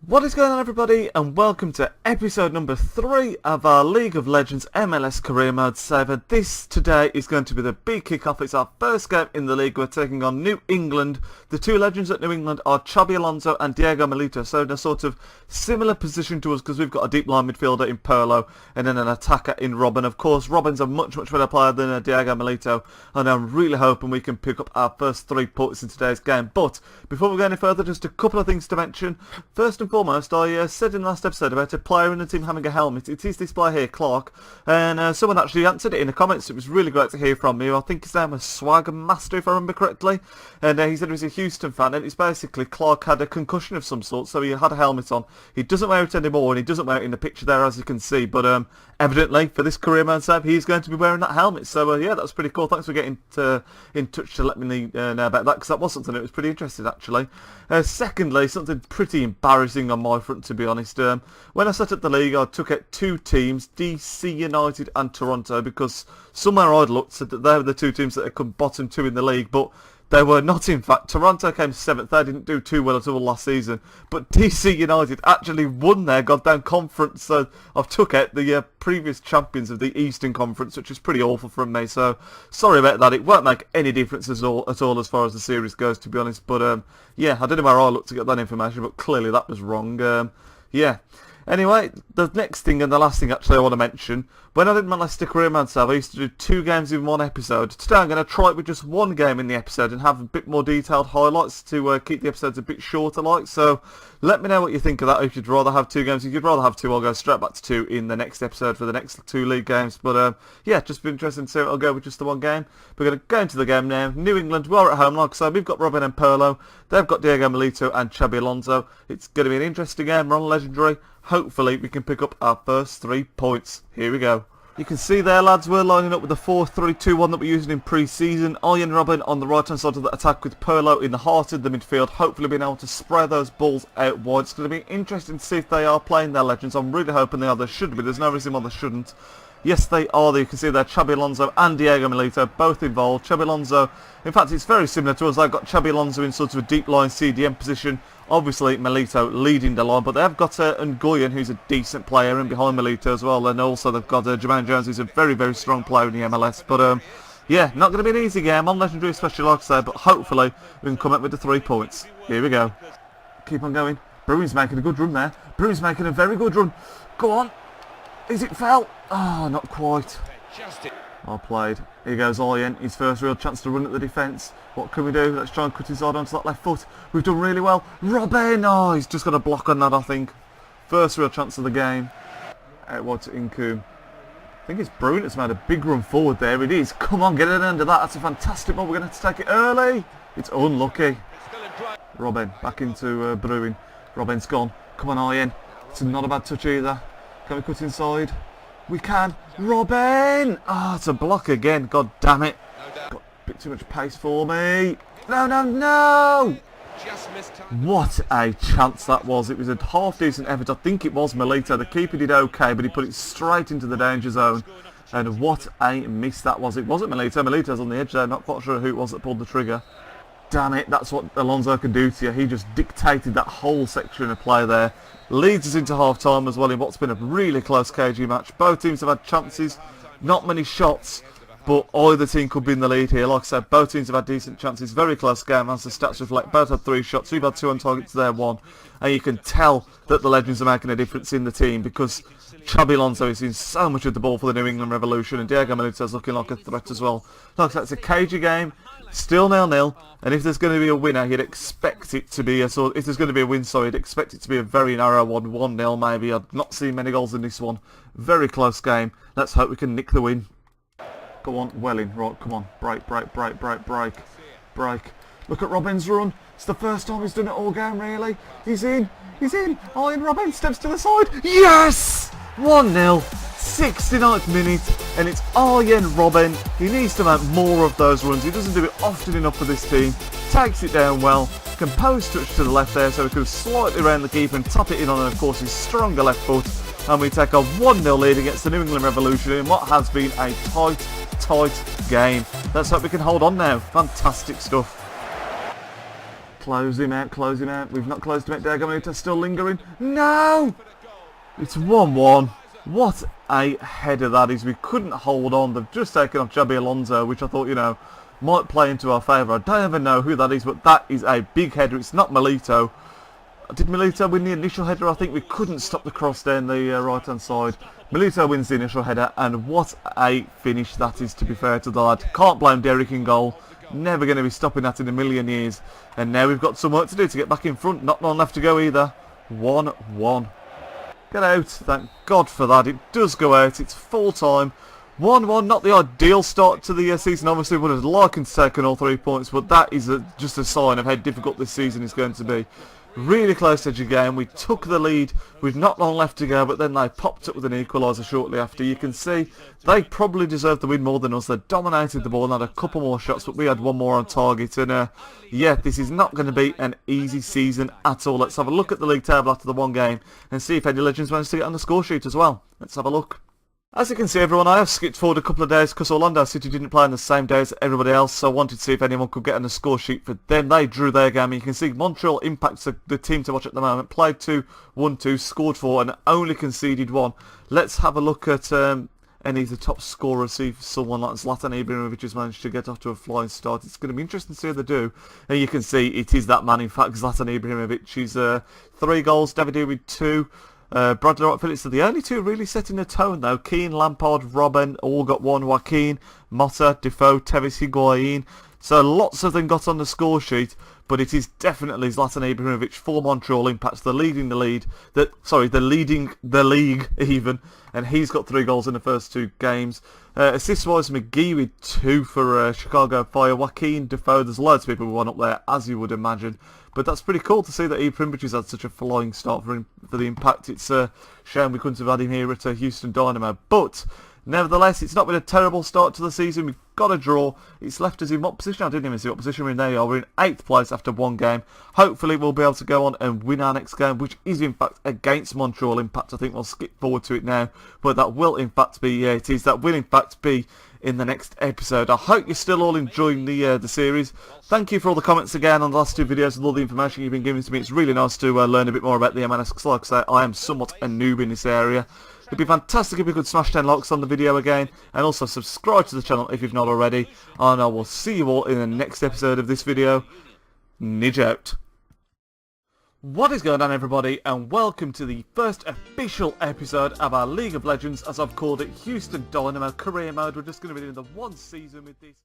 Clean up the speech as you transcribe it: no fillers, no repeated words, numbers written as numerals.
What is going on, everybody, and welcome to episode number 3 of our League of Legends MLS Career Mode saver. This today is going to be the big kickoff. It's our first game in the league. We're taking on New England. The two legends at New England are Xabi Alonso and Diego Milito, so in a sort of similar position to us because we've got a deep line midfielder in Pirlo and then an attacker in Robben. Of course, Robben's a much better player than Diego Milito, and I'm really hoping we can pick up our first 3 points in today's game. But before we go any further, just a couple of things to mention. First and foremost, I said in the last episode about a player in the team having a helmet. It is this player here, Clark, and someone actually answered it in the comments. It was really great to hear from you. I think his name was Swagger Master, if I remember correctly, and he said he was a Houston fan, and it's basically Clark had a concussion of some sort, so he had a helmet on. He doesn't wear it anymore, and he doesn't wear it in the picture there, as you can see, but evidently, for this career mode save, he's going to be wearing that helmet, so yeah, that's pretty cool. Thanks for getting in touch to let me know about that, because that was something that was pretty interesting, actually. Secondly, something pretty embarrassing on my front, to be honest. When I set up the league, I took out 2 teams, DC United and Toronto, because somewhere I'd looked said that they were the 2 teams that had come bottom 2 in the league, but they were not, in fact. Toronto came 7th, they didn't do too well at all last season, but DC United actually won their goddamn conference, so I've took out the previous champions of the Eastern Conference, which is pretty awful from me, so sorry about that. It won't make any difference at all as far as the series goes, to be honest, but yeah, I don't know where I looked to get that information, but clearly that was wrong. Yeah. Anyway, the next thing and the last thing actually I want to mention, when I did my last career mode save, I used to do 2 games in 1 episode. Today I'm going to try it with just 1 game in the episode and have a bit more detailed highlights to keep the episodes a bit shorter like, so let me know what you think of that. If you'd rather have 2 games, if you'd rather have 2, I'll go straight back to 2 in the next episode for the next 2 league games, but yeah, just be interesting to see what I'll go with just the 1 game. We're going to go into the game now. New England, we're at home, like I said, we've got Robben and Pirlo, they've got Diego Milito and Xabi Alonso. It's going to be an interesting game. We're on Legendary. Hopefully we can pick up our first 3 points. Here we go. You can see there, lads, we're lining up with the 4-3-2-1 that we're using in pre-season. Ian Robben on the right-hand side of the attack with Pirlo in the heart of the midfield, hopefully being able to spray those balls out wide. It's going to be interesting to see if they are playing their legends. I'm really hoping they are. They should be. There's no reason why they shouldn't. Yes, they are. You can see there, Xabi Alonso and Diego Milito, both involved. Xabi Alonso, in fact, it's very similar to us. They've got Xabi Alonso in sort of a deep line CDM position. Obviously, Milito leading the line, but they have got Nguyen, who's a decent player, in behind Milito as well. And also they've got Jermaine Jones, who's a very strong player in the MLS. But yeah, not going to be an easy game on Legendary, especially like I say, but hopefully we can come up with the 3 points. Here we go. Keep on going. Bruin's making a good run there. Bruin's making a very good run. Go on. Is it foul? Oh, not quite. Well played. Here goes Ian, his first real chance to run at the defence. What can we do? Let's try and cut his side onto that left foot. We've done really well. Robben! Oh, he's just got a block on that, I think. First real chance of the game. Out wide to Incoom. I think it's Bruin that's made a big run forward there. It is. Come on, get it under that. That's a fantastic ball. We're going to have to take it early. It's unlucky. Robben back into Bruin. Robben's gone. Come on, Ian. It's not a bad touch either. Can we cut inside? We can. Robben! Ah, it's a block again. God damn it. Got a bit too much pace for me. No! What a chance that was. It was a half-decent effort. I think it was Milito. The keeper did okay, but he put it straight into the danger zone. And what a miss that was. It wasn't Milito. Milito's on the edge there. Not quite sure who it was that pulled the trigger. Damn it, that's what Alonso can do to you. He just dictated that whole section of play there. Leads us into half-time as well in what's been a really close cagey match. Both teams have had chances, not many shots, but either team could be in the lead here. Like I said, both teams have had decent chances. Very close game, as the stats reflect. Both had 3 shots. We've had 2 on target to their 1. And you can tell that the legends are making a difference in the team because Xabi Alonso is seeing so much of the ball for the New England Revolution, and Diego Milito's looking like a threat as well. Like I said, it's a cagey game. Still 0-0, and if there's going to be a winner, you'd expect it to be if there's going to be a win, sorry, you'd expect it to be a very narrow one, 1-0 maybe. I've not seen many goals in this one. Very close game. Let's hope we can nick the win. Go on, Welling, right, come on, break. Look at Robben's run. It's the first time he's done it all game, really. He's in. Ian Robben steps to the side. Yes! 1-0. 69th minute, and it's Ian Robben. He needs to make more of those runs. He doesn't do it often enough for this team. Takes it down well. Composed touch to the left there, so he could have slightly round the keeper and tap it in on, of course, his stronger left foot. And we take a 1-0 lead against the New England Revolution in what has been a tight game. Let's hope we can hold on now. Fantastic stuff. Close him out, close him out. We've not closed him out. Diego Milito still lingering. No! It's 1-1. What a header that is. We couldn't hold on. They've just taken off Xabi Alonso, which I thought, you know, might play into our favour. I don't even know who that is, but that is a big header. It's not Milito. Did Milito win the initial header? I think we couldn't stop the cross down the right-hand side. Milito wins the initial header, and what a finish that is, to be fair to the lad. Can't blame Derek in goal. Never going to be stopping that in a million years. And now we've got some work to do to get back in front. Not long left to go either. 1-1. Get out. Thank God for that. It does go out. It's full time. 1-1. Not the ideal start to the season. Obviously, would have liked to take on all 3 points, but that is just a sign of how difficult this season is going to be. Really close edge again. We took the lead with not long left to go, but then they popped up with an equaliser shortly after. You can see they probably deserved the win more than us. They dominated the ball and had a couple more shots, but we had one more on target. And yeah, this is not going to be an easy season at all. Let's have a look at the league table after the one game and see if any legends managed to get on the score sheet as well. Let's have a look. As you can see, everyone, I have skipped forward a couple of days because Orlando City didn't play on the same day as everybody else, so I wanted to see if anyone could get on the score sheet for them. They drew their game. You can see Montreal Impact's the team to watch at the moment. Played 2, won 2, scored 4 and only conceded 1. Let's have a look at any of the top scorers, see if someone like Zlatan Ibrahimovic has managed to get off to a flying start. It's going to be interesting to see how they do. And you can see it is that man, in fact, Zlatan Ibrahimovic. He's 3 goals, David with 2. Bradley Wright Phillips are the only 2 really setting the tone though. Keane, Lampard, Robben all got 1. Joaquin, Motta, Defoe, Tevez, Higuain. So lots of them got on the score sheet, but it is definitely Zlatan Ibrahimovic for Montreal Impact, leading the league even, and he's got 3 goals in the first 2 games. Assist-wise, McGee with 2 for Chicago Fire. Joaquin, Defoe, there's loads of people who won up there, as you would imagine. But that's pretty cool to see that Ibrahimovic has had such a flying start for the Impact. It's a shame we couldn't have had him here at Houston Dynamo. But nevertheless, it's not been a terrible start to the season. We've got a draw. It's left us in what position? I didn't even see what position we're in. There you are. We're in 8th place after 1 game. Hopefully we'll be able to go on and win our next game, which is in fact against Montreal Impact. I think we'll skip forward to it now. But that will in fact be, it is, that will in fact be in the next episode. I hope you're still all enjoying the series. Thank you for all the comments again on the last 2 videos and all the information you've been giving to me. It's really nice to learn a bit more about the MLS, because like I say, I am somewhat a noob in this area. It'd be fantastic if you could smash 10 likes on the video again, and also subscribe to the channel if you've not already, and I will see you all in the next episode of this video. Nidge out. What is going on, everybody, and welcome to the first official episode of our League of Legends, as I've called it, Houston Dynamo Career Mode. We're just going to be doing the 1 season with this.